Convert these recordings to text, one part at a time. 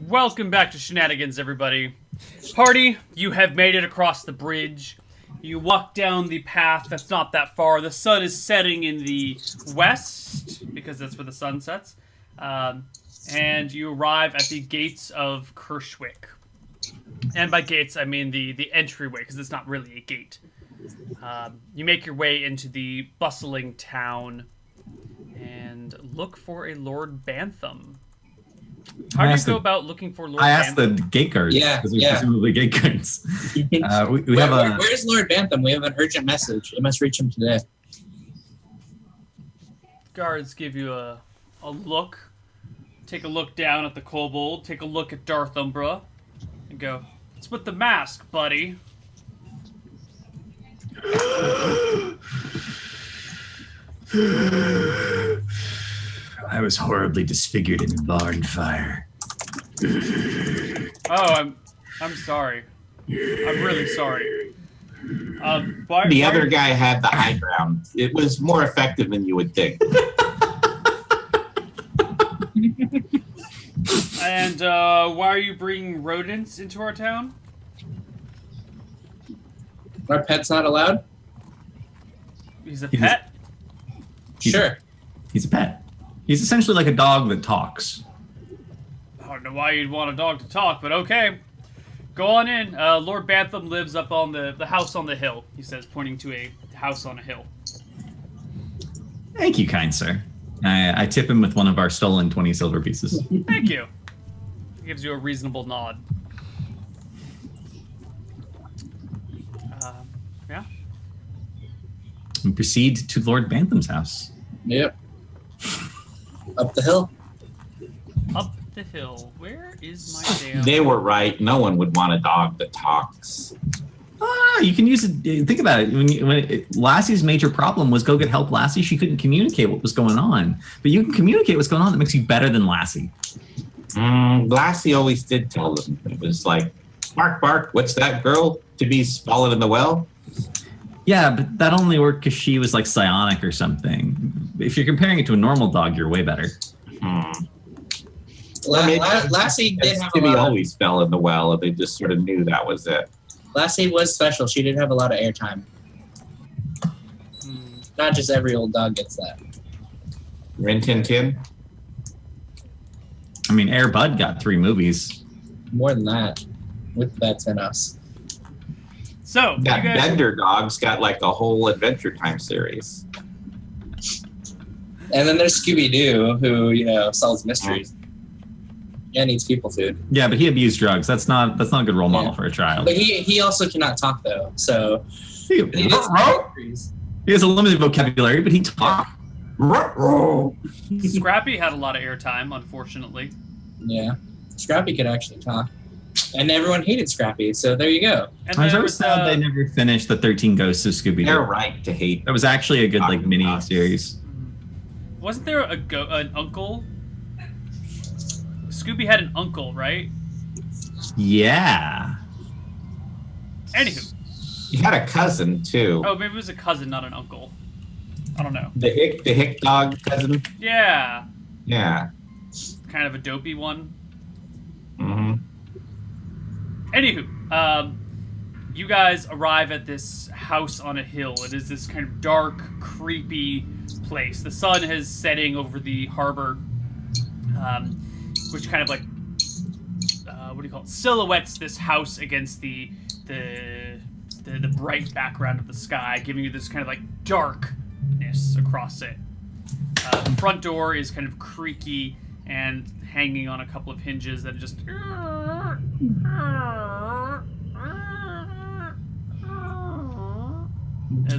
Welcome back to Shenanigans, everybody. Party, you have made it across the bridge. You walk down the path that's not that far. The sun is setting in the west, because that's where the sun sets. And you arrive at the gates of Kershwick. And by gates, I mean the entryway, because it's not really a gate. You make your way into the bustling town and look for a Lord Bantham. How do you go about looking for Lord Bantham? I asked the gate guards. Yeah, because there's presumably gate guards. Where's Lord Bantham? We have an urgent message. It must reach him today. Guards give you a look. Take a look down at the kobold. Take a look at Darth Umbra. And go, "What's with the mask, buddy?" I was horribly disfigured in a barn fire. Oh, I'm sorry. I'm really sorry. The other guy had the high ground. It was more effective than you would think. And why are you bringing rodents into our town? Are pets not allowed? He's a pet? Sure. He's a pet. He's essentially like a dog that talks. I don't know why you'd want a dog to talk, but okay. Go on in. Lord Bantham lives up on the house on the hill, he says, pointing to a house on a hill. Thank you, kind sir. I tip him with one of our stolen 20 silver pieces. Thank you. He gives you a reasonable nod. Yeah. We proceed to Lord Bantham's house. Yep. Up the hill. Up the hill. Where is my damn... They were right. No one would want a dog that talks. You can use it. Think about it. Lassie's major problem was go get help Lassie. She couldn't communicate what was going on. But you can communicate what's going on. That makes you better than Lassie. Lassie always did tell them. It was like, bark, bark, what's that girl to be swallowed in the well? Yeah, but that only worked because she was like psionic or something. If you're comparing it to a normal dog, you're way better. Lassie did have a lot. Always fell in the well, and they just sort of knew that was it. Lassie was special. She did have a lot of airtime. Not just every old dog gets that. Rin Tin Tin? I mean, Air Bud got 3 movies. More than that, with Bets and Us. So, that Bender dog's got like a whole Adventure Time series. And then there's Scooby-Doo, who, solves mysteries. And eats people food. Yeah, but he abused drugs. That's not a good role model for a child. But he also cannot talk, though, so... He has a limited vocabulary, but he talks. Scrappy had a lot of airtime, unfortunately. Yeah. Scrappy could actually talk. And everyone hated Scrappy, so there you go. And I was always sad they never finished the 13 Ghosts of Scooby-Doo. They're right to hate. That was actually a good mini series. Wasn't there an uncle? Scooby had an uncle, right? Yeah. Anywho. He had a cousin, too. Oh, maybe it was a cousin, not an uncle. I don't know. The hick dog cousin? Yeah. Yeah. Kind of a dopey one. Mm-hmm. Anywho, you guys arrive at this house on a hill. It is this kind of dark, creepy place. The sun is setting over the harbor, which kind of like, silhouettes this house against the bright background of the sky, giving you this kind of like darkness across it. The front door is kind of creaky and hanging on a couple of hinges that just...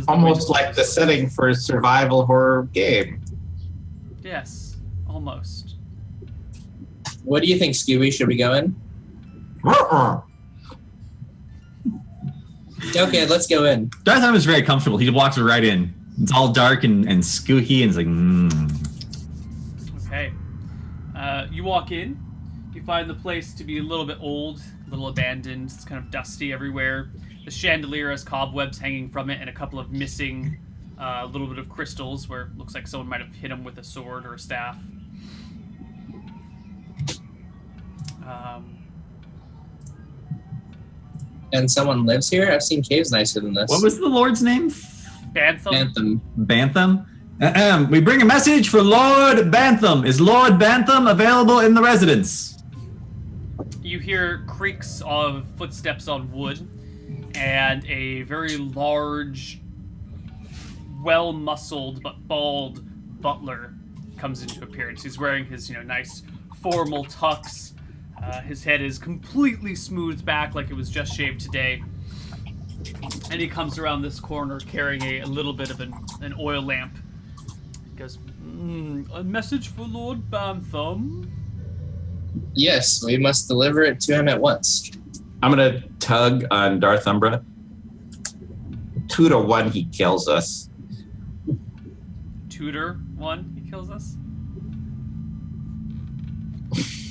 Almost like the setting for a survival horror game. Yes, almost. What do you think, Scooby? Should we go in? Okay, let's go in. Darth Vader is very comfortable. He walks right in. It's all dark and spooky, and it's like, Okay. You walk in. You find the place to be a little bit old, a little abandoned. It's kind of dusty everywhere. The chandelier has cobwebs hanging from it and a couple of missing little bit of crystals where it looks like someone might have hit him with a sword or a staff. And someone lives here? I've seen caves nicer than this. What was the Lord's name? Bantham. Anthem. Bantham? We bring a message for Lord Bantham. Is Lord Bantham available in the residence? You hear creaks of footsteps on wood, and a very large, well-muscled but bald butler comes into appearance. He's wearing his, nice formal tux. His head is completely smoothed back like it was just shaved today. And he comes around this corner carrying a little bit of an oil lamp. He goes, a message for Lord Bantham? Yes, we must deliver it to him at once. I'm gonna tug on Darth Umbra. 2-1, he kills us. Tutor 1, he kills us?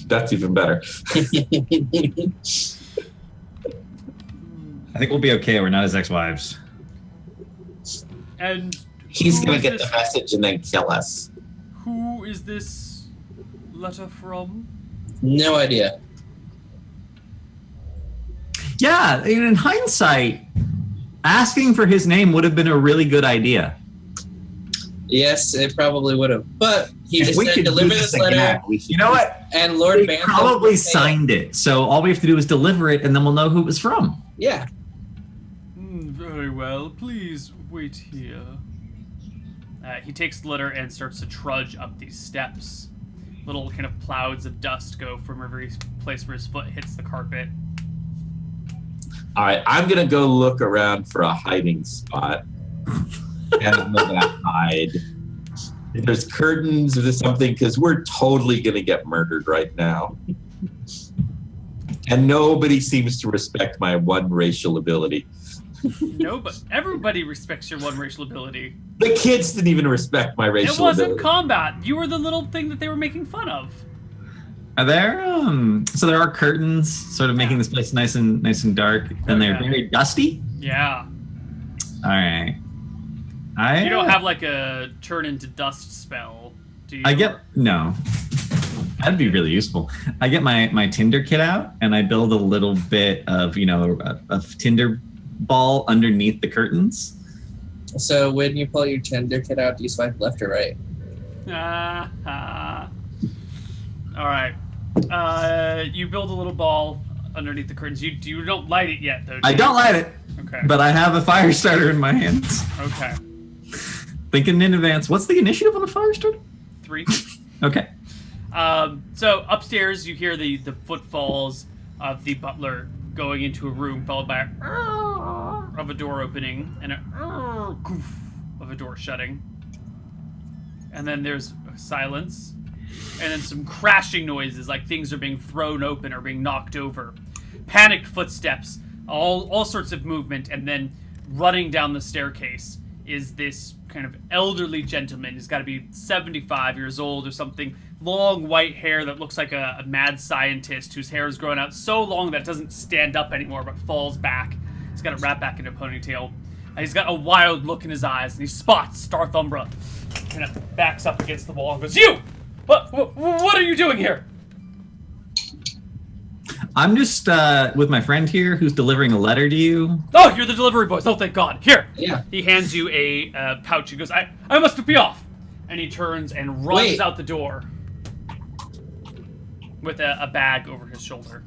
That's even better. I think we'll be okay. We're not his ex-wives. And He's who gonna is get this- the message and then kill us. Who is this letter from? No idea. Yeah, in hindsight, asking for his name would have been a really good idea. Yes, it probably would have. But he If just we said, could deliver do this this letter, again, you know what? and Lord They Bantham probably will say it. signed it, so all we have to do is deliver it, and then we'll know who it was from. Yeah. Very well. Please wait here. He takes the letter and starts to trudge up these steps. Little kind of clouds of dust go from every place where his foot hits the carpet. All right, I'm gonna go look around for a hiding spot, and I'm gonna hide. If there's curtains or something, because we're totally gonna get murdered right now, and nobody seems to respect my one racial ability. No, but everybody respects your one racial ability. The kids didn't even respect my racial It wasn't ability. combat. You were the little thing that they were making fun of. Are there? So there are curtains, sort of making this place nice and dark, and they're Okay. very dusty. Yeah. All right. You don't have like a turn into dust spell, do you? No. That'd be really useful. I get my Tinder kit out, and I build a little bit of a Tinder ball underneath the curtains. So when you pull your Tinder kit out, do you swipe left or right? All right. You build a little ball underneath the curtains. You don't light it yet, though. Do I you? don't light it, Okay. but I have a fire starter in my hands. Okay. Thinking in advance. What's the initiative on a fire starter? 3. Okay. So upstairs, you hear the footfalls of the butler going into a room, followed by of a door opening and a goof of a door shutting. And then there's silence, and then some crashing noises, like things are being thrown open or being knocked over. Panicked footsteps, all sorts of movement, and then running down the staircase is this kind of elderly gentleman. He's got to be 75 years old or something. Long white hair that looks like a mad scientist whose hair is growing out so long that it doesn't stand up anymore but falls back. He's got it wrapped back in a ponytail. And he's got a wild look in his eyes, and he spots Darth Umbra. Kind of backs up against the wall and goes, "You! What are you doing here?" I'm just with my friend here who's delivering a letter to you. "Oh, you're the delivery boys. Oh, thank God. Here." Yeah. He hands you a pouch. He goes, I must be off. And he turns and runs Wait. out the door with a bag over his shoulder.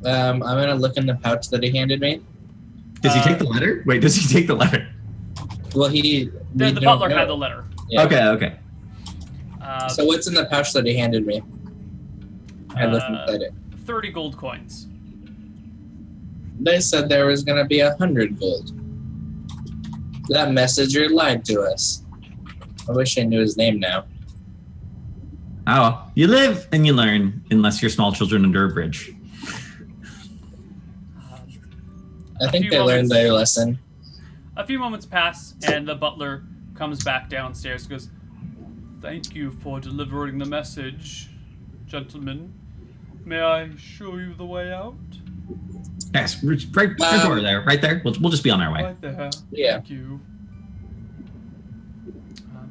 I'm gonna look in the pouch that he handed me. Does he take the letter? Wait, does he take the letter? Well, The we don't butler know. had the letter. Yeah. Okay. So what's in the pouch that he handed me? I looked inside it. 30 gold coins. They said there was gonna be 100 gold. That messenger lied to us. I wish I knew his name now. Oh, you live and you learn, unless you're small children under a bridge. I think few they learned moments- their lesson. A few moments pass, and the butler comes back downstairs and goes, "Thank you for delivering the message, gentlemen. May I show you the way out?" Yes, right door there, right there. We'll just be on our way. Right there. Yeah. Thank you.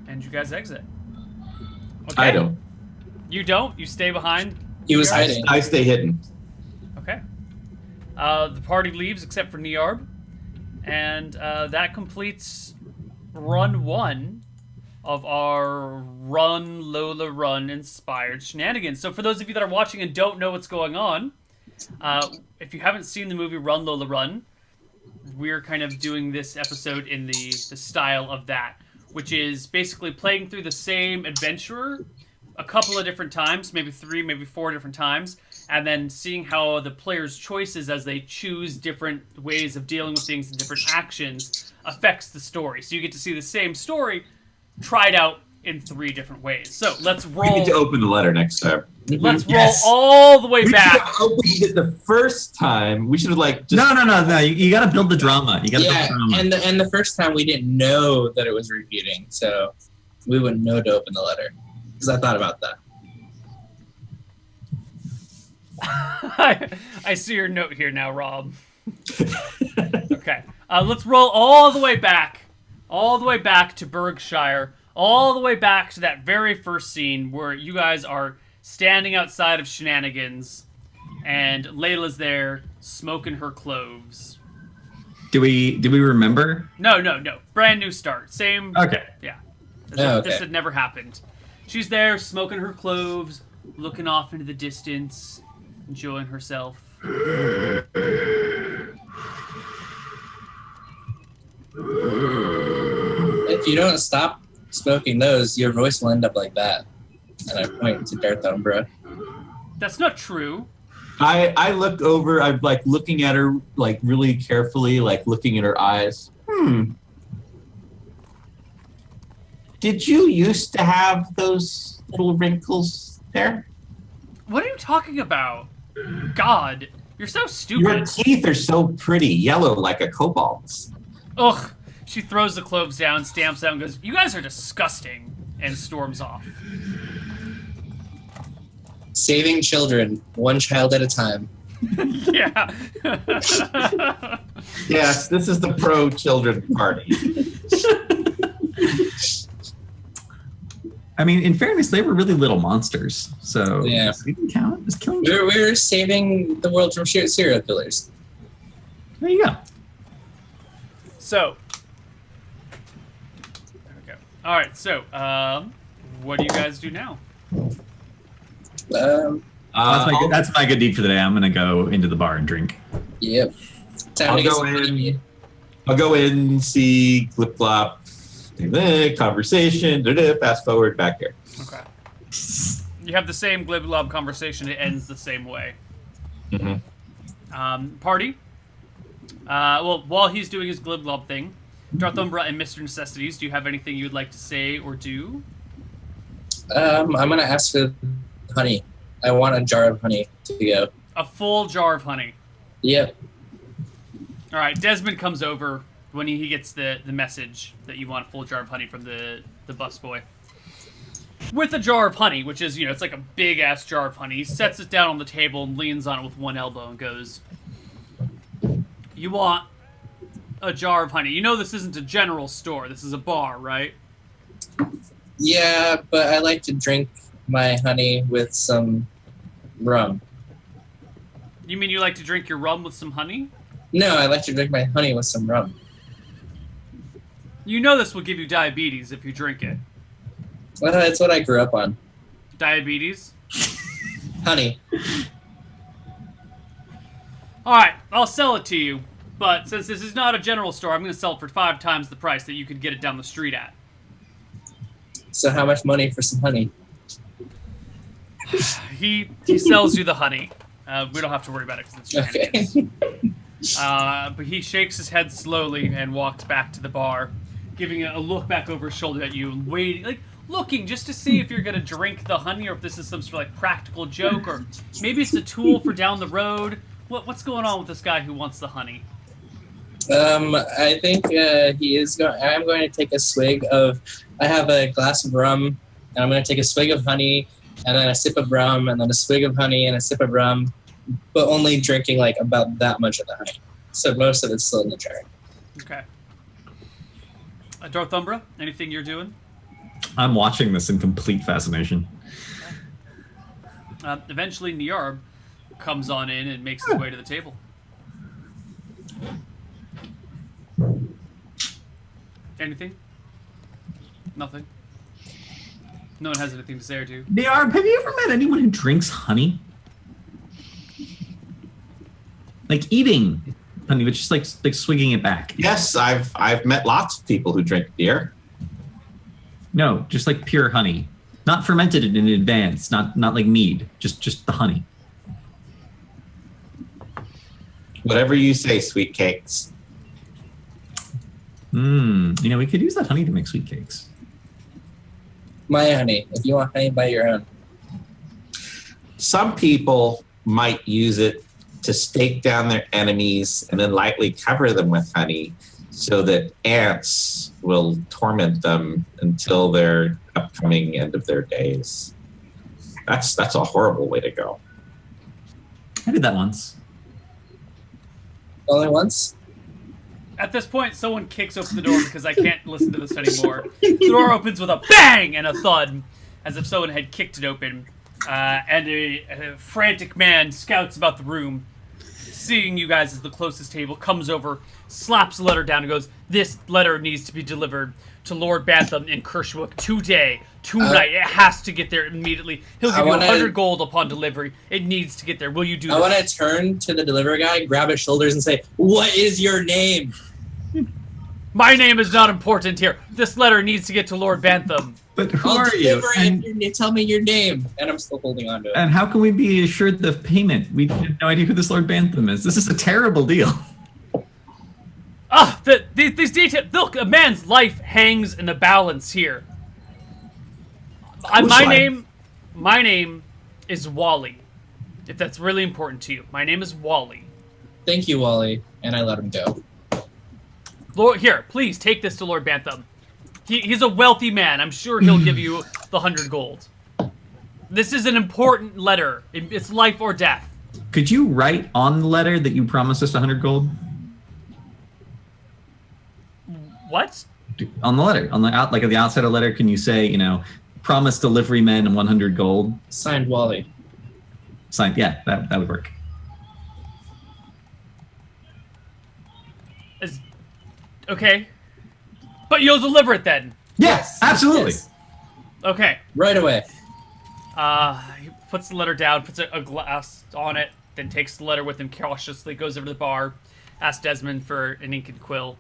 And you guys exit. Okay. I don't. You don't? You stay behind? He was Here? hiding. I stay hidden. Okay. The party leaves except for Niarb, and that completes run 1 of our Run Lola Run inspired shenanigans. So for those of you that are watching and don't know what's going on, if you haven't seen the movie Run Lola Run, we're kind of doing this episode in the style of that, which is basically playing through the same adventurer a couple of different times, maybe 3, maybe 4 different times, and then seeing how the player's choices as they choose different ways of dealing with things and different actions affects the story. So you get to see the same story tried out in 3 different ways. So let's roll. We need to open the letter next time. Let's roll all the way We back. should have opened it the first time. We should have like just No. You got to build the drama. You got to build Yeah, the drama. and the first time we didn't know that it was repeating, so we wouldn't know to open the letter. Because I thought about that. I see your note here now, Rob. Okay. Let's roll all the way back. All the way back to Berkshire. All the way back to that very first scene where you guys are standing outside of Shenanigans and Layla's there smoking her cloves. Do we remember? No. Brand new start. Same. Okay. Yeah. Oh, This okay. had never happened. She's there smoking her cloves, looking off into the distance, enjoying herself. If you don't stop smoking those, your voice will end up like that. And I point to Darth Umbra. That's not true. I look over, I'm like looking at her like really carefully, like looking at her eyes. Did you used to have those little wrinkles there? What are you talking about? God, you're so Your stupid. teeth are so pretty, yellow like a cobalt's. Ugh. She throws the cloves down, stamps out, and goes, "You guys are disgusting," and storms off. Saving children, one child at a time. Yeah. Yes, this is the pro children party. I mean, in fairness, they were really little monsters, so Yeah. we can count as killing. We're saving the world from serial killers. There you go. So. There we go. All right. So, what do you guys do now? That's my good deed for the day. I'm gonna go into the bar and drink. Yep. Time I'll to get go some in. money. I'll go in, see Glip Glop, conversation, fast forward back here. Okay. You have the same glib glob conversation. It ends the same way. Party. Well, while he's doing his glib glob thing, Darth Umbra and Mr. Necessities, do you have anything you'd like to say or do? I'm gonna ask for honey. I want a jar of honey to go. A full jar of honey. Yep. All right. Desmond comes over when he gets the message that you want a full jar of honey from the busboy. With a jar of honey, which is, it's like a big ass jar of honey. He sets it down on the table and leans on it with one elbow and goes, "You want a jar of honey. You know this isn't a general store. This is a bar, right?" Yeah, but I like to drink my honey with some rum. You mean you like to drink your rum with some honey? No, I like to drink my honey with some rum. You know this will give you diabetes if you drink it. Well, that's what I grew up on. Diabetes? Honey. Alright, I'll sell it to you. But since this is not a general store, I'm going to sell it for 5 times the price that you could get it down the street at. So how much money for some honey? He sells you the honey. We don't have to worry about it because it's shenanigans. Okay. But he shakes his head slowly and walks back to the bar, giving a look back over his shoulder at you and waiting, like looking just to see if you're gonna drink the honey or if this is some sort of like practical joke or maybe it's a tool for down the road. What's going on with this guy who wants the honey? I think he is going. I'm going to take a swig of. I have a glass of rum, and I'm going to take a swig of honey, and then a sip of rum, and then a swig of honey, and a sip of rum, but only drinking like about that much of the honey. So most of it's still in the jar. Okay. Darth Umbra, anything you're doing? I'm watching this in complete fascination. Eventually, Niarb comes on in and makes his way to the table. Anything? Nothing. No one has anything to say or do. Niarb, have you ever met anyone who drinks honey? Like eating honey, but just like swigging it back. Yes, I've met lots of people who drink beer. No, just like pure honey, not fermented in advance, not like mead, just the honey. Whatever you say, sweet cakes. We could use that honey to make sweet cakes. My honey. If you want honey, buy your own. Some people might use it to stake down their enemies and then lightly cover them with honey so that ants will torment them until their upcoming end of their days. That's a horrible way to go. I did that once. Only once? At this point, someone kicks open the door because I can't listen to this anymore. The door opens with a bang and a thud, as if someone had kicked it open. And a frantic man scouts about the room, seeing you guys as the closest table, comes over, slaps the letter down, and goes, "This letter needs to be delivered to Lord Bantham in Kershwick today, tonight. It has to get there immediately. He'll give you 100 gold upon delivery. It needs to get there. Will you do this?" I want to turn to the delivery guy, grab his shoulders, and say, "What is your name?" My name is not important here. This letter needs to get to Lord Bantham. But who I'll are you? deliver it if you tell me your name. And I'm still holding on to it. And how can we be assured of payment? We have no idea who this Lord Bantham is. This is a terrible deal. These details. Look, a man's life hangs in the balance here. My name is Wally. If that's really important to you, my name is Wally. Thank you, Wally. And I let him go. Lord, here, please take this to Lord Bantham. He's a wealthy man. I'm sure he'll give you the 100 gold. This is an important letter. It's life or death. Could you write on the letter that you promised us 100 gold? What? On the letter, on the outside of the letter, can you say, promise delivery men 100 gold? Signed, Wally. Signed, yeah, that would work. Okay. But you'll deliver it then? Yes, absolutely. Yes. Okay. Right away. He puts the letter down, puts a glass on it, then takes the letter with him cautiously, goes over to the bar, asks Desmond for an ink and quill.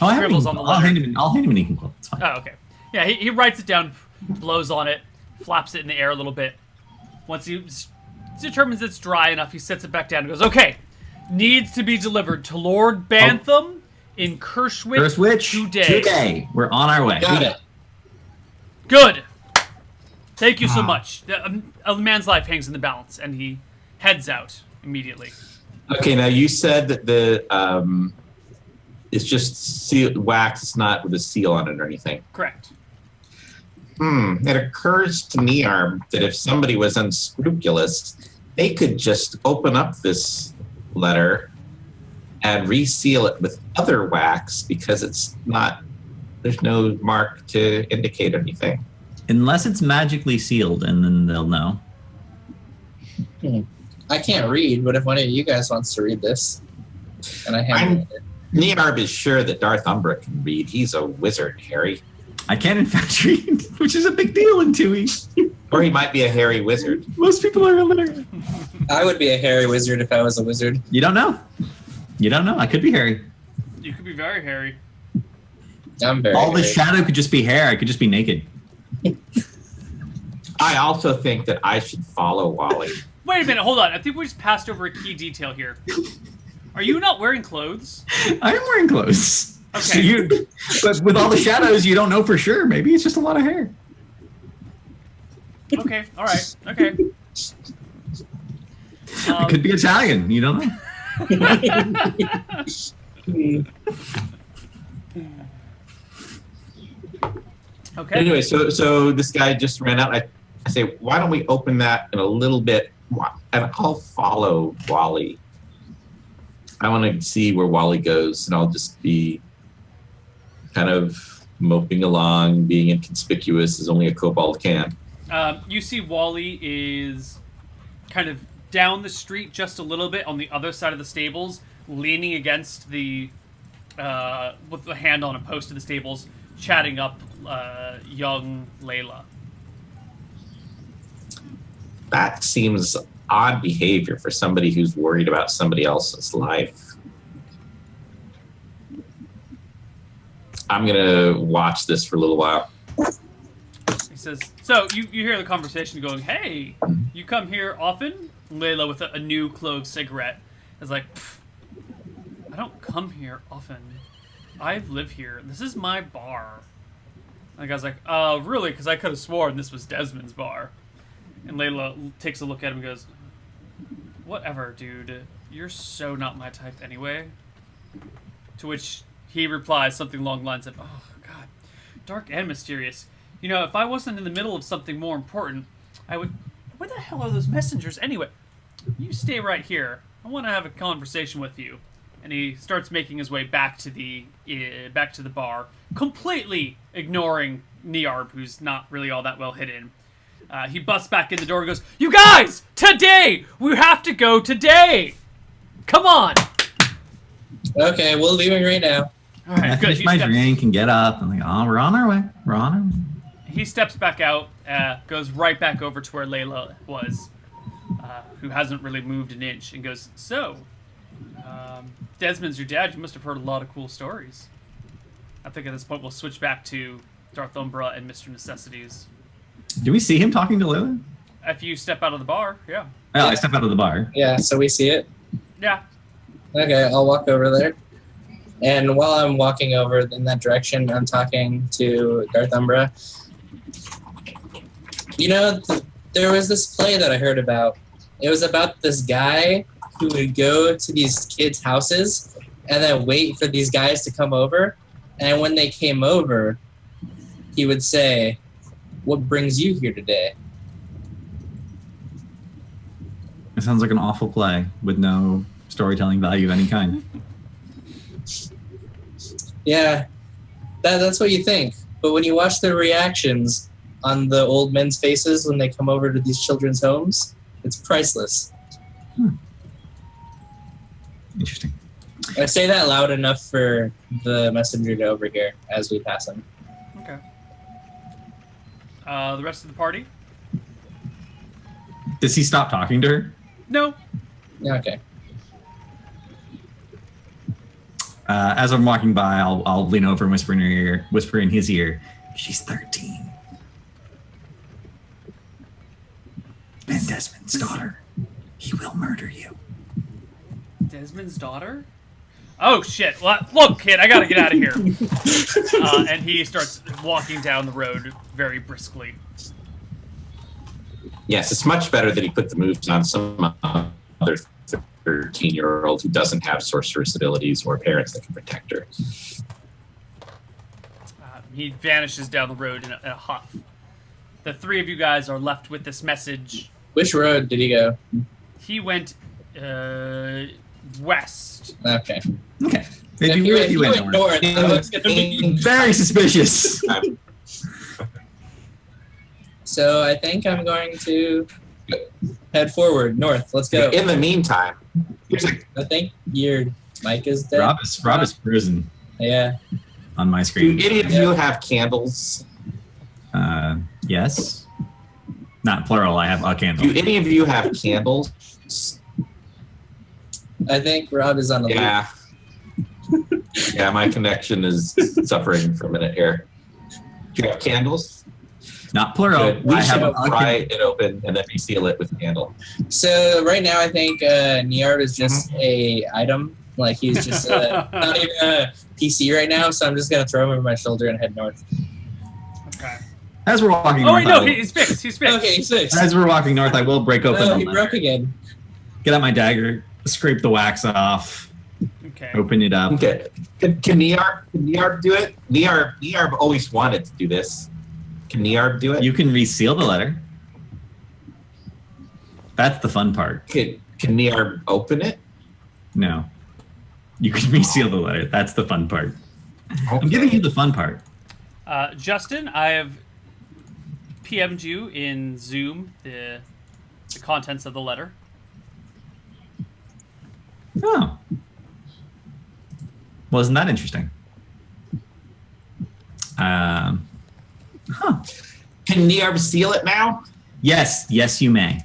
Oh, Scribbles on the letter. I'll hand him an ink and quill. It's fine. Oh, okay. Yeah, he writes it down, blows on it, flaps it in the air a little bit. Once he determines it's dry enough, he sets it back down and goes, "Okay, needs to be delivered to Lord Bantham in Kershwick today. We're on our way. Got it. Good. Thank you so much." A man's life hangs in the balance, and he heads out immediately. Okay, now you said that it's just sealed wax. It's not with a seal on it or anything. Correct. It occurs to me, that if somebody was unscrupulous, they could just open up this letter and reseal it with other wax because there's no mark to indicate anything. Unless it's magically sealed, and then they'll know. I can't read, but if one of you guys wants to read this, and I hand it. Niarb is sure that Darth Umbra can read. He's a wizard, Harry. I can, in fact, read, which is a big deal in 2E. Or he might be a hairy wizard. Most people are illiterate. I would be a hairy wizard if I was a wizard. You don't know. I could be hairy. You could be very hairy. I'm very All the hairy. shadow could just be hair. I could just be naked. I also think that I should follow Wally. Wait a minute, hold on. I think we just passed over a key detail here. Are you not wearing clothes? I am wearing clothes. Okay. But with all the shadows, you don't know for sure. Maybe it's just a lot of hair. Okay, all right, okay. It could be Italian. You don't know. Okay. Anyway, so this guy just ran out. I say, why don't we open that in a little bit, and I'll follow Wally. I want to see where Wally goes, and I'll just be kind of moping along, being inconspicuous as only a kobold can. You see Wally is kind of down the street just a little bit on the other side of the stables, leaning against the with a hand on a post of the stables, chatting up young Layla. That seems odd behavior for somebody who's worried about somebody else's life. I'm gonna watch this for a little while. He says, so you hear the conversation going, hey, you come here often? Layla with a new clove cigarette is like, I don't come here often. I live here. This is my bar. And the guy's like, really? Because I could have sworn this was Desmond's bar. And Layla takes a look at him and goes, whatever, dude. You're so not my type anyway. To which he replies something along the lines of, oh, God, dark and mysterious. You know, if I wasn't in the middle of something more important, I would... Where the hell are those messengers anyway? You stay right here. I want to have a conversation with you. And he starts making his way back to the bar, completely ignoring Niarb, who's not really all that well hidden. He busts back in the door and goes, you guys! Today! We have to go today! Come on! Okay, we're leaving right now. All right, I good. finish my drink and get up. I'm like, oh, we're on our way. We're on our way. He steps back out, goes right back over to where Layla was, who hasn't really moved an inch, and goes, so, Desmond's your dad. You must have heard a lot of cool stories. I think at this point we'll switch back to Darth Umbra and Mr. Necessities. Do we see him talking to Lila? If you step out of the bar, yeah. Oh, I step out of the bar. Yeah, so we see it. Yeah. Okay, I'll walk over there. And while I'm walking over in that direction, I'm talking to Darth Umbra. You know, there was this play that I heard about. It was about this guy who would go to these kids' houses and then wait for these guys to come over. And when they came over, he would say, what brings you here today? It sounds like an awful play with no storytelling value of any kind. Yeah, that's what you think. But when you watch the reactions on the old men's faces when they come over to these children's homes, it's priceless. Interesting. I say that loud enough for the messenger to overhear as we pass him. Okay. The rest of the party? Does he stop talking to her? No. Yeah, okay. As I'm walking by, I'll lean over and whisper in his ear, she's 13. And Desmond's daughter. He will murder you. Desmond's daughter? Oh, shit. Look, kid, I gotta get out of here. And he starts walking down the road very briskly. Yes, it's much better that he put the moves on some other 13-year-old who doesn't have sorceress abilities or parents that can protect her. He vanishes down the road in a huff. The three of you guys are left with this message. Which road did he go? He went west. Okay. Okay. If you went north, that was gonna be... Very suspicious. So I think I'm going to head forward, north. Let's go. In the meantime, I think your mic is dead. Rob is frozen Yeah. on my do screen. any of you have candles? Yes. Not plural, I have a candle. Do any of you have candles? I think Rob is on the Yeah. Yeah, my connection is suffering for a minute here. Do you have candles? Not plural. Good. We I have should a pry it open and then reseal it with a candle. So right now I think Niard is just a item. Like he's just not even a PC right now, so I'm just going to throw him over my shoulder and head north. Okay. As we're walking Oh, north, wait, no, he's fixed. He's fixed. Okay, he's fixed. as we're walking north, I will break open Oh, the he letter. broke again. Get out my dagger, scrape the wax off, Okay. open it up. Okay. Can Niarb do it? Niarb always wanted to do this. Can Niarb do it? You can reseal the letter. That's the fun part. Can Niarb open it? No. You can reseal the letter. That's the fun part. I'm giving you the fun part. Justin, I have PM'd you in Zoom the contents of the letter. Oh. Wasn't that interesting? Huh. Can Niarb seal it now? Yes, you may.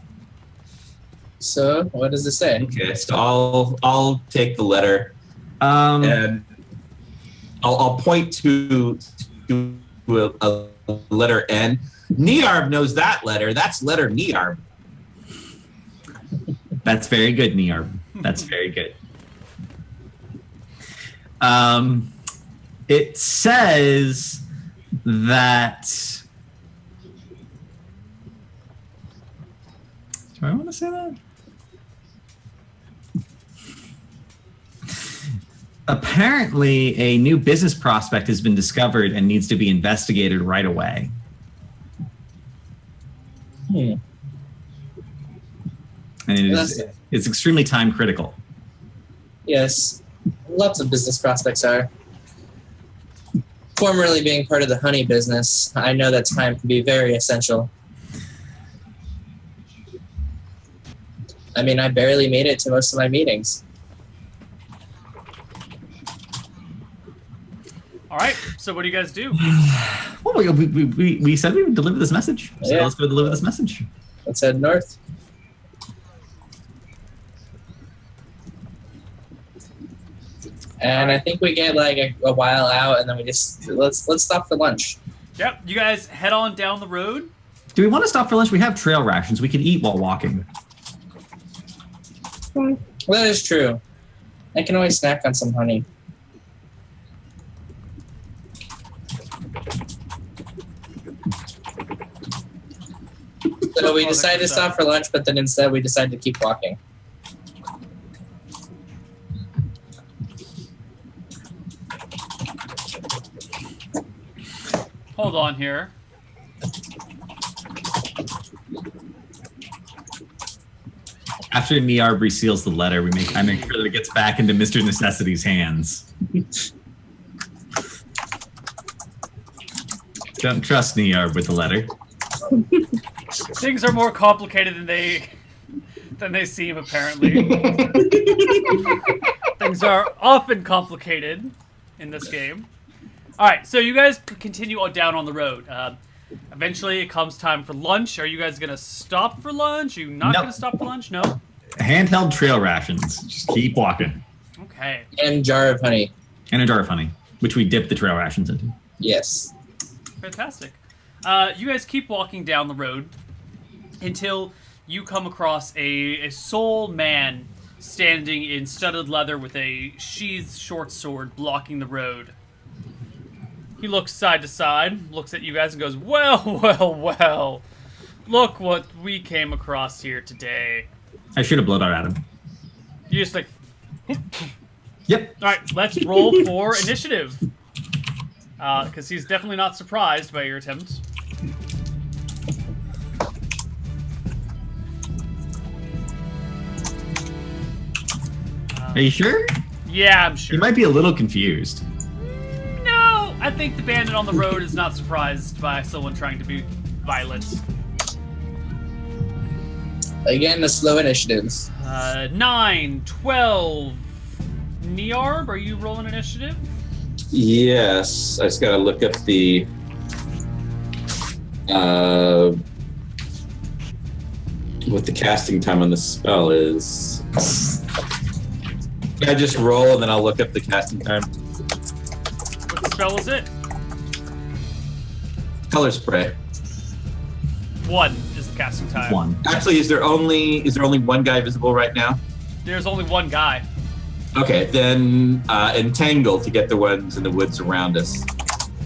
So, what does it say? Okay, so I'll take the letter Um, and I'll point to a letter N. Niarb knows that letter. That's letter Niarb. That's very good, Niarb. That's very good. It says that. Do I want to say that? Apparently, a new business prospect has been discovered and needs to be investigated right away. Hmm. And it's extremely time critical. Yes, lots of business prospects are. Formerly being part of the honey business, I know that time can be very essential. I mean, I barely made it to most of my meetings. All right. So what do you guys do? Well, we said we would deliver this message. So Yeah. let's go deliver this message. Let's head north. And I think we get like a while out, and then we just let's stop for lunch. Yep. You guys head on down the road. Do we want to stop for lunch? We have trail rations. We could eat while walking. Well, that is true. I can always snack on some honey. So we decided to stop for lunch, but then instead we decided to keep walking. Hold on here. After Niarb reseals the letter, I make sure that it gets back into Mr. Necessity's hands. Don't trust Niarb with the letter. Things are more complicated than they seem, apparently. Things are often complicated in this game. All right, so you guys continue on down on the road. Eventually, it comes time for lunch. Are you guys going to stop for lunch? Are you not going to stop for lunch? No? Handheld trail rations. Just keep walking. Okay. And jar of honey. And a jar of honey, which we dip the trail rations into. Yes. Fantastic. You guys keep walking down the road until you come across a sole man standing in studded leather with a sheathed short sword blocking the road. He looks side to side, looks at you guys and goes, well, well, well. Look what we came across here today. I should have blown out at him. You just like... Yep. Alright, let's roll for initiative. Because he's definitely not surprised by your attempt. Are you sure? Yeah, I'm sure. You might be a little confused. No, I think the bandit on the road is not surprised by someone trying to be violent. Again, the slow initiatives. 9, 12. Niarb, are you rolling initiative? Yes, I just gotta look up the what the casting time on the spell is. I just roll and then I'll look up the casting time. What spell is it? Color spray. 1 is the casting time. 1. Actually, is there only one guy visible right now? There's only one guy. Okay, then entangle to get the ones in the woods around us.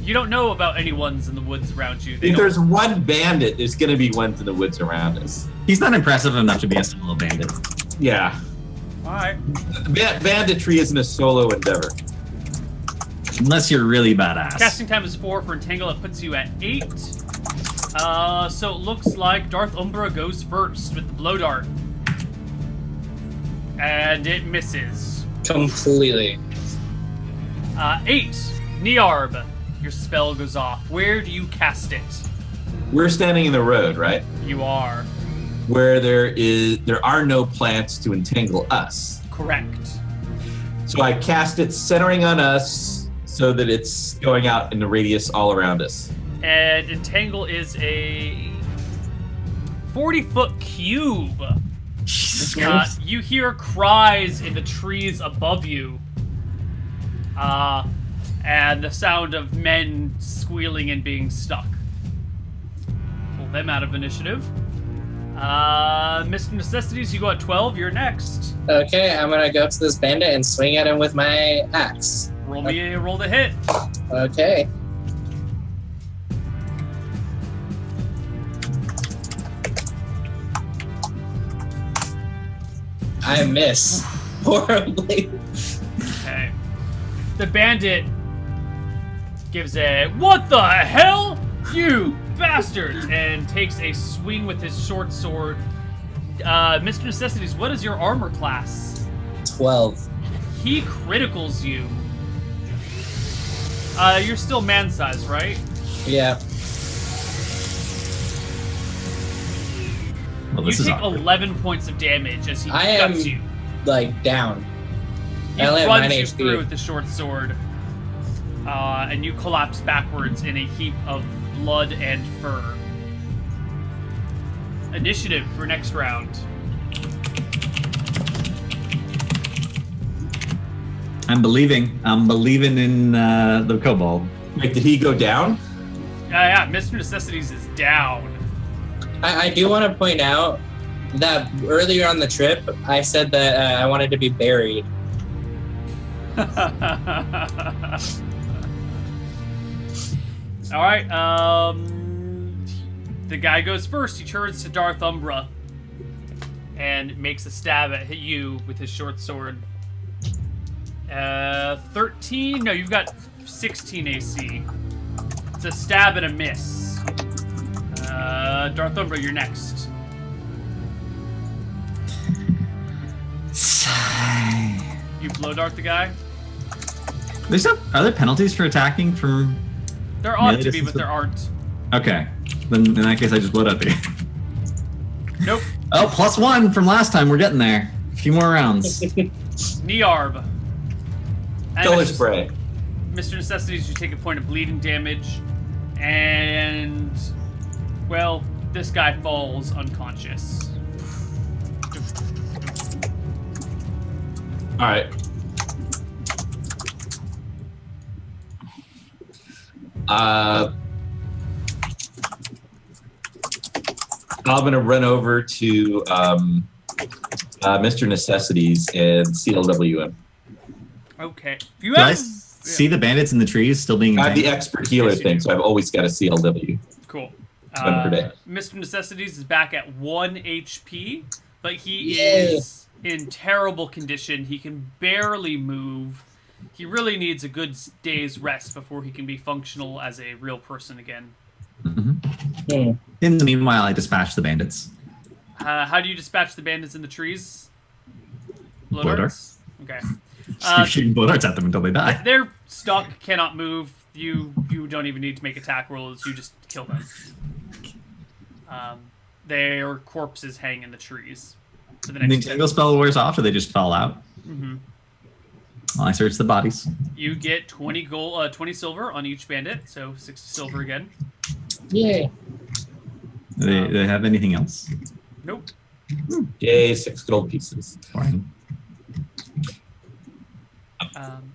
You don't know about any ones in the woods around you. They If don't- there's one bandit, there's gonna be ones in the woods around us. He's not impressive enough to be a solo bandit. Yeah. Alright. Banditry isn't a solo endeavor. Unless you're really badass. Casting time is 4 for entangle. That puts you at 8. So it looks like Darth Umbra goes first with the blow dart. And it misses. Completely. 8. Niarb. Your spell goes off. Where do you cast it? We're standing in the road, right? You are. Where there are no plants to entangle us. Correct. So I cast it centering on us so that it's going out in the radius all around us. And Entangle is a 40-foot cube. You hear cries in the trees above you. And the sound of men squealing and being stuck. Pull them out of initiative. Mr. Necessities, you go at 12. You're next. Okay, I'm gonna go up to this bandit and swing at him with my axe. Roll the hit. Okay. I miss horribly. Okay. The bandit gives a "What the hell, you bastards!" and takes a swing with his short sword. Mr. Necessities, what is your armor class? 12. He criticals you. You're still man size, right? Yeah. Well, You this is take awkward. 11 points of damage as he I cuts am- you. Like, down. He I only have runs 9 you HP. through with the short sword, and you collapse backwards in a heap of blood and fur. Initiative for next round. I'm believing in the kobold. Wait, did he go down? Yeah, Mr. Necessities is down. I do want to point out that earlier on the trip, I said that I wanted to be buried. All right, the guy goes first. He turns to Darth Umbra and makes a stab at you with his short sword. 13? No, you've got 16 AC. It's a stab and a miss. Darth Umbra, you're next. You blow dart the guy? Are there penalties for attacking from? There ought Melee to be, distance but there aren't. Okay, then in that case, I just blowed up again. Nope. Oh, +1 from last time. We're getting there. A few more rounds. Nearb. And Killer Mr. spray. Mr. Necessities, you take a point of bleeding damage. And, well, this guy falls unconscious. All right. I'm gonna run over to Mr. Necessities and CLW him. Okay. If you Do I have... see the bandits in the trees still being I have the entangled? expert healer Yes, you thing, do. so I've always got a CLW. Cool. One per day. Mr. Necessities is back at 1 HP, but he Yay. is in terrible condition. He can barely move. He really needs a good day's rest before he can be functional as a real person again. Hmm. In the meanwhile, I dispatch the bandits. How do you dispatch the bandits in the trees? Blow Blow darts? Okay. Just keep shooting blow darts at them until they die. They're stuck, cannot move. You don't even need to make attack rolls. You just kill them. Their corpses hang in the trees for the The next 10 entangle spell wears off, or they just fall out. Mm-hmm. Well, I search the bodies. You get 20 silver on each bandit, so 60 silver again. Yay. Do they have anything else? Nope. Yay, 6 gold pieces. Fine.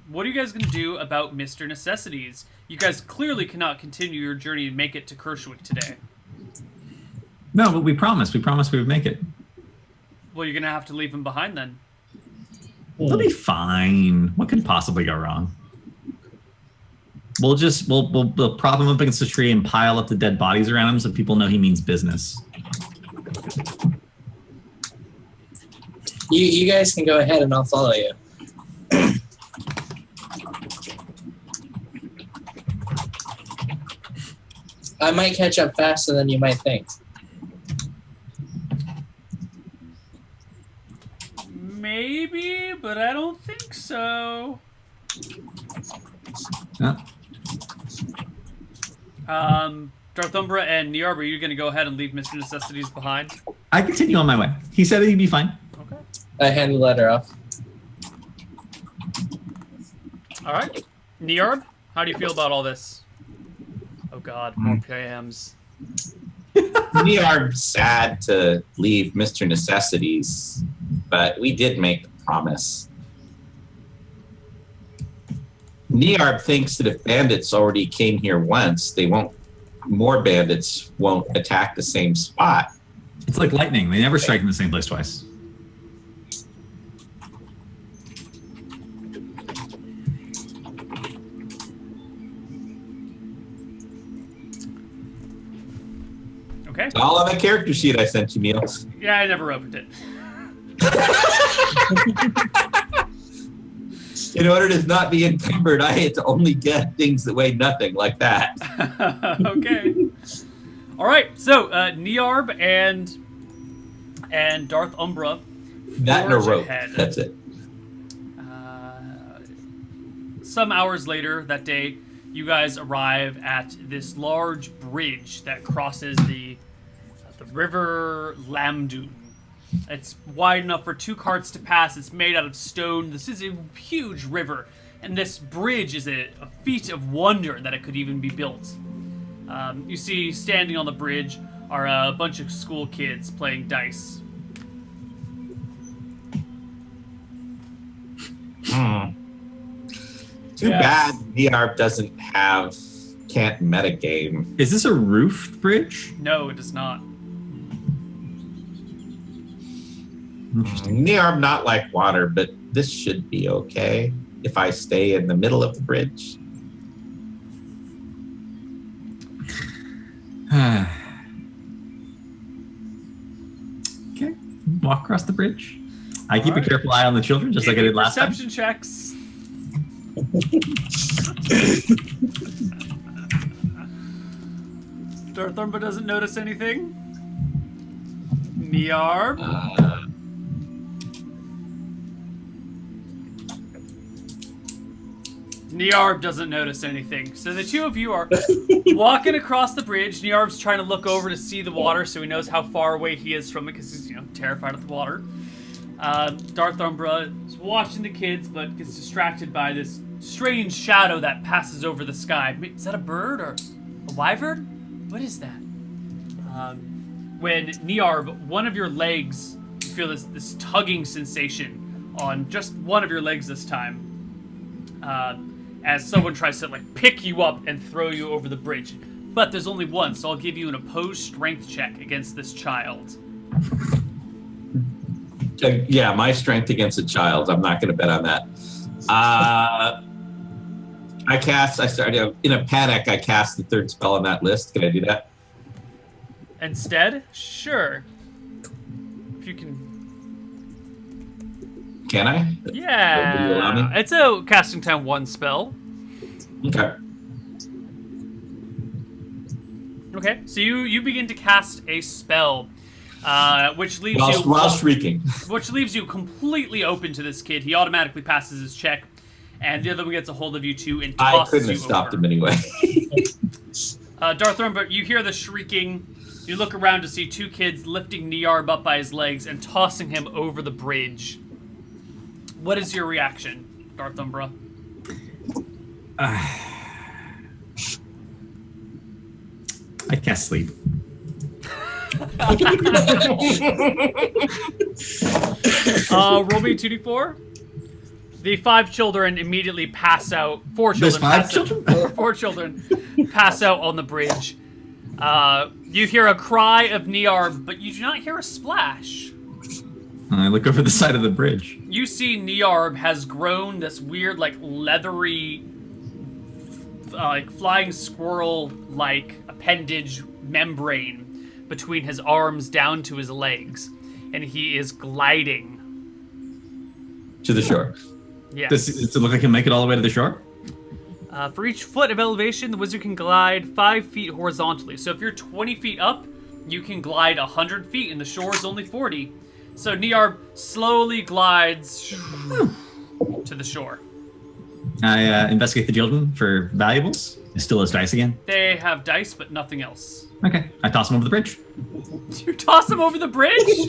What are you guys going to do about Mr. Necessities? You guys clearly cannot continue your journey and make it to Kershwick today. No, but we promised. We promised we would make it. Well, you're going to have to leave him behind then. They'll be fine. What could possibly go wrong? We'll prop him up against the tree and pile up the dead bodies around him so people know he means business. You guys can go ahead and I'll follow you. I might catch up faster than you might think. Maybe, but I don't think so. Yeah. Darth Umbra and Niarb, are you going to go ahead and leave Mr. Necessities behind? I continue on my way. He said he'd be fine. Okay. I hand the letter off. All right. Niarb, how do you feel about all this? Oh God, more PMs. We are sad to leave Mr. Necessities, but we did make the promise. Niarb thinks that if bandits already came here once, more bandits won't attack the same spot. It's like lightning. They never strike in the same place twice. Okay. It's all on the character sheet I sent you, Neil. Yeah, I never opened it. In order to not be encumbered, I had to only get things that weigh nothing, like that. Okay. All right. So Niarb and Darth Umbra. That and a forge rope. ahead. That's it. Some hours later that day, you guys arrive at this large bridge that crosses the river Lamdu. It's wide enough for 2 carts to pass. It's made out of stone. This is a huge river, and this bridge is a feat of wonder that it could even be built. You see, standing on the bridge are a bunch of school kids playing dice. Too bad VR can't metagame. Is this a roofed bridge? No, it is not. Near not like water, but this should be okay if I stay in the middle of the bridge. Okay, walk across the bridge. I keep a careful eye on the children, just like I did last time. Perception checks. Darth Umbra doesn't notice anything. Niarb. Niarb doesn't notice anything. So the two of you are walking across the bridge. Niarb's trying to look over to see the water so he knows how far away he is from it because he's, terrified of the water. Darth Umbra is watching the kids but gets distracted by this strange shadow that passes over the sky. Is that a bird or a wyvern? What is that? When Niarb, one of your legs, you feel this tugging sensation on just one of your legs this time. As someone tries to pick you up and throw you over the bridge. But there's only one, so I'll give you an opposed strength check against this child. Yeah, my strength against a child. I'm not going to bet on that. In a panic, I cast the third spell on that list. Can I do that? Instead? Sure. If you can... Can I? Will you allow me? Yeah. It's a casting time 1 spell. Okay. Okay, so you begin to cast a spell, which leaves While shrieking. which leaves you completely open to this kid. He automatically passes his check, and the other one gets a hold of you too and tosses you I couldn't have stopped him anyway. Darth Umbra, you hear the shrieking. You look around to see 2 kids lifting Niarb up by his legs and tossing him over the bridge. What is your reaction, Darth Umbra? I cast sleep. Roll me 2d4. The 5 children immediately pass out. 4 children. There's 5 children? 4 children pass out on the bridge. You hear a cry of Niarb, but you do not hear a splash. I look over the side of the bridge. You see Niarb has grown this weird, leathery, flying squirrel-like appendage membrane between his arms down to his legs, and he is gliding. To the shore. Yes. Does it look like he'll make it all the way to the shore? For each foot of elevation, the wizard can glide 5 feet horizontally. So if you're 20 feet up, you can glide 100 feet, and the shore is only 40. So Niarb slowly glides to the shore. I investigate the children for valuables. It still has dice again. They have dice, but nothing else. Okay, I toss them over the bridge. You toss them over the bridge?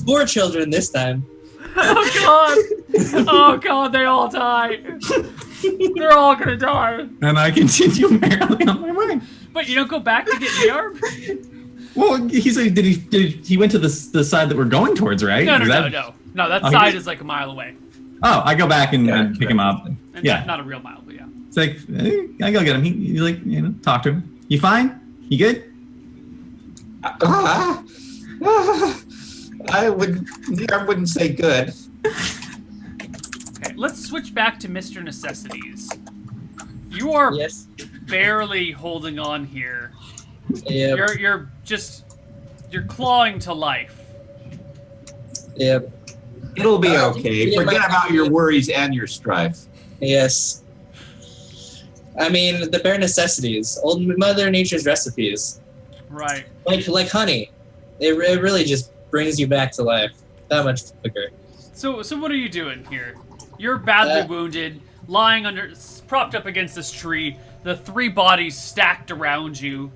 4 children this time. Oh god! Oh god, they all die. They're all gonna die. And I continue merrily on my way. But you don't go back to get Yarb? Well, he said, he went to the side that we're going towards, right? No, Is no. That side is like a mile away. Oh, I go back and pick him up. And Yeah. not a real mile, but yeah. It's like, I go get him. He like, talk to him. You fine? You good? I wouldn't say good. Okay, let's switch back to Mr. Necessities. You are Yes. barely holding on here. Yep. You're clawing to life. Yep. It'll be okay. yeah, Forget my- about your worries and your strife. Yes. I mean, the bare necessities, old Mother Nature's recipes, Right. like honey. It really just brings you back to life that much quicker. So what are you doing here? You're badly wounded, lying propped up against this tree. The 3 bodies stacked around you.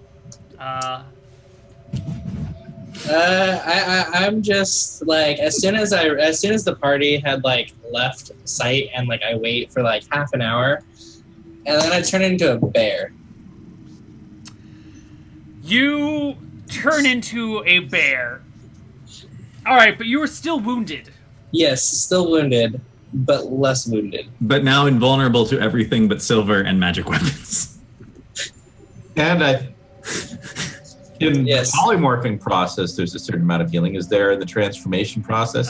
I'm just like as soon as the party had like left sight and like I wait for like half an hour, and then I turn into a bear. You turn into a bear. All right, but you were still wounded. Yes, still wounded, but less wounded. But now invulnerable to everything but silver and magic weapons. And in Yes. the polymorphing process, there's a certain amount of healing. Is there in the transformation process?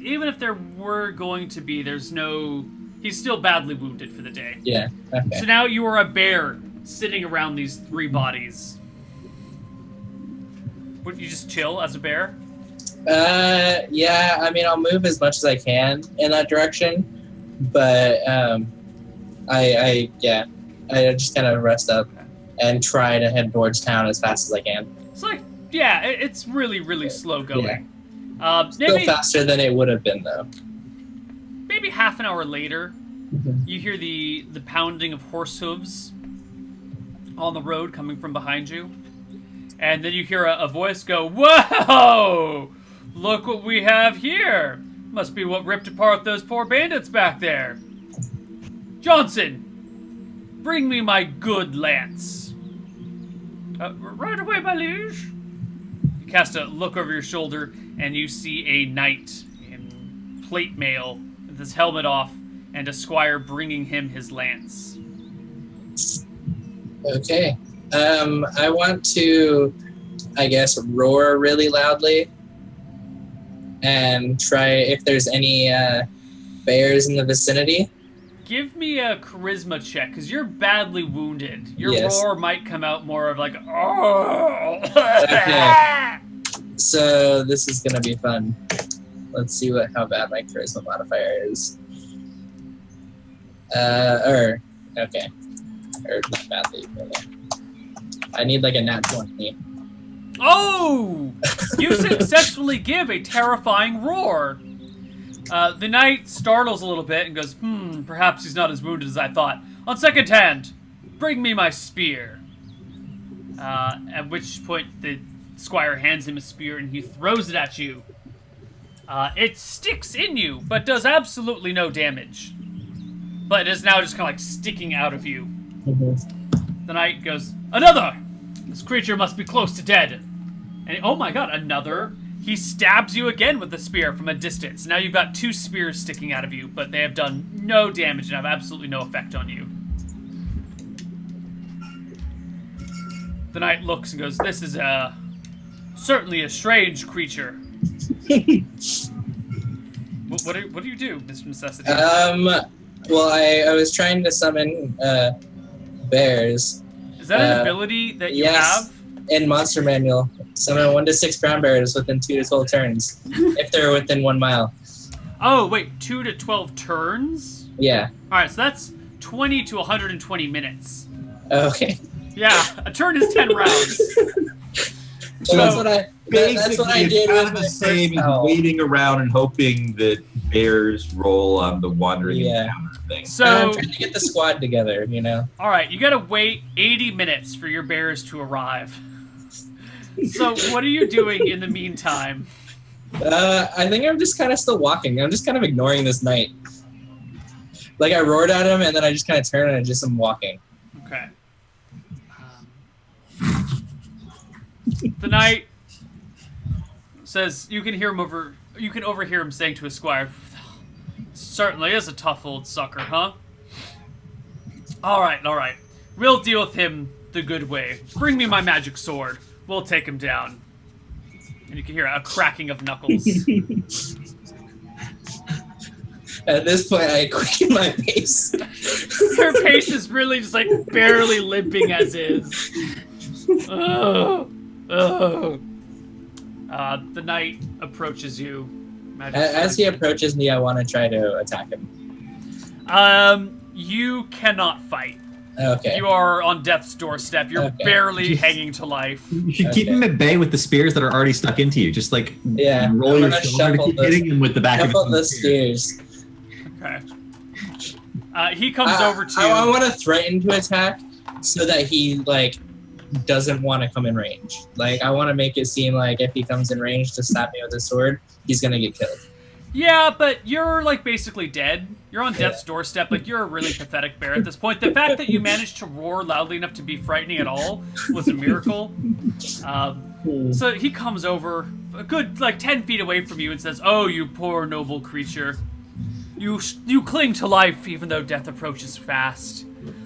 Even if there were going to be, there's no. He's still badly wounded for the day. Yeah. Okay. So now you are a bear sitting around these 3 bodies. Would you just chill as a bear? Yeah. I mean, I'll move as much as I can in that direction, but I just kind of rest up and try to head towards town as fast as I can. It's like, yeah, it's really, really slow going. Still Maybe faster than it would have been, though. maybe half an hour later, you hear the pounding of horse hooves on the road coming from behind you. And then you hear a voice go, "Whoa! Look what we have here! Must be what ripped apart those poor bandits back there. Johnson, bring me my good lance." Right away, my liege. You cast a look over your shoulder, and you see a knight in plate mail with his helmet off, and a squire bringing him his lance. Okay. I want to, I guess, roar really loudly and try if there's any bears in the vicinity. Give me a charisma check, because you're badly wounded. Your Yes. roar might come out more of like, oh. Okay. So this is gonna be fun. Let's see how bad my charisma modifier is. Okay. Or not badly. But I need like a nat 20. Oh! You successfully give a terrifying roar. The knight startles a little bit and goes, perhaps he's not as wounded as I thought. On second hand, bring me my spear. At which point the squire hands him a spear and he throws it at you. It sticks in you, but does absolutely no damage. But it is now just kind of like sticking out of you. The knight goes, "Another! This creature must be close to dead." And oh my god, another. He stabs you again with the spear from a distance. Now you've got 2 spears sticking out of you, but they have done no damage and have absolutely no effect on you. The knight looks and goes, "This is certainly a strange creature." What do you do, Mr. Necessity? Well, I was trying to summon bears Is that an ability that you have? in Monster Manual. Summon 1 to 6 brown bears within 2 to 12 turns if they're within 1 mile. Oh, wait, 2 to 12 turns? Yeah. Alright, so that's 20 to 120 minutes. Okay. Yeah, a turn is 10 rounds. So that's what I Basically, did it's kind with of my the same first as howl. waiting around and hoping that bears roll on the wandering encounter thing. I'm So, trying to get the squad together, you know. alright, you gotta wait 80 minutes for your bears to arrive. So, what are you doing in the meantime? I think I'm just kind of still walking. I'm just kind of ignoring this knight. Like I roared at him, and then I just kind of turn and I just am walking. Okay. The knight says you can hear him over. You can overhear him saying to his squire, "Certainly is a tough old sucker, huh? All right, all right. We'll deal with him the good way. Bring me my magic sword. We'll take him down." And you can hear a cracking of knuckles. At this point, I quicken my pace. Her pace is really just like barely limping as is. Oh, oh. The knight approaches you. As he approaches me, I want to try to attack him. You cannot fight. Okay. You are on death's doorstep. You're barely hanging to life. You should keep him at bay with the spears that are already stuck into you. Just like roll your shoulder to keep hitting him with the back of the spears. Okay. He comes over to you. I want to threaten to attack so that he like doesn't want to come in range. Like I want to make it seem like if he comes in range to stab me with a sword, he's gonna get killed. Yeah, but you're like basically dead. You're on death's doorstep. Like you're a really pathetic bear at this point. The fact that you managed to roar loudly enough to be frightening at all was a miracle. So he comes over a good like 10 feet away from you and says, "Oh, you poor noble creature. You cling to life even though death approaches fast.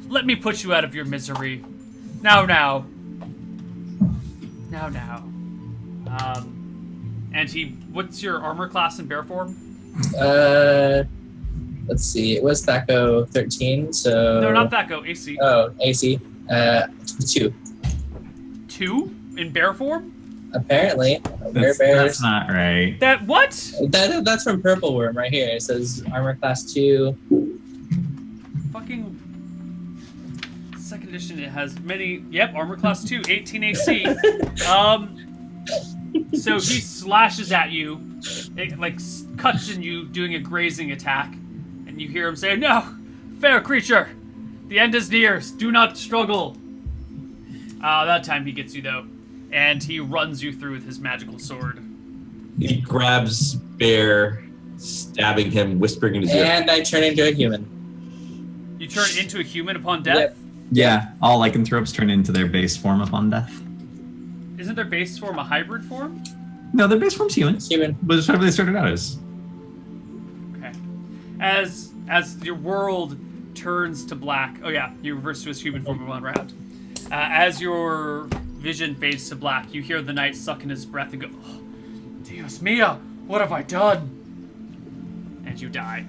Let me put you out of your misery. Now. And what's your armor class in bear form? Let's see. It was Thaco 13, so... No, not Thaco, AC. Oh, AC. 2. 2? In bear form? Apparently. That's not right. That, what? That's from Purple Worm right here. It says armor class 2. Fucking... Second edition, it has many... Yep, armor class 2, 18 AC. So he slashes at you, it like cuts in you, doing a grazing attack, and you hear him say, "No, fair creature, the end is near. Do not struggle." That time he gets you though, and he runs you through with his magical sword. He grabs Bear, stabbing him, whispering in his ear. And I turn into a human. You turn into a human upon death? Yep. Yeah, all lycanthropes turn into their base form upon death. Isn't their base form a hybrid form? No, their base form's human. Human. But it's whatever they started out as. Okay. As your world turns to black... Oh yeah, you reverse to his human form in one round. As your vision fades to black, you hear the knight suck in his breath and go, "Oh, Dios mio, what have I done?" And you die.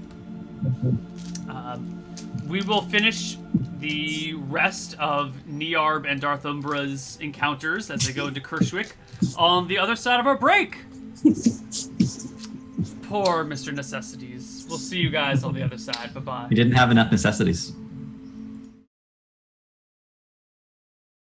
We will finish the rest of Niarb and Darth Umbra's encounters as they go into Kershwick on the other side of our break. Poor Mr. Necessities. We'll see you guys on the other side. Bye-bye. We didn't have enough necessities.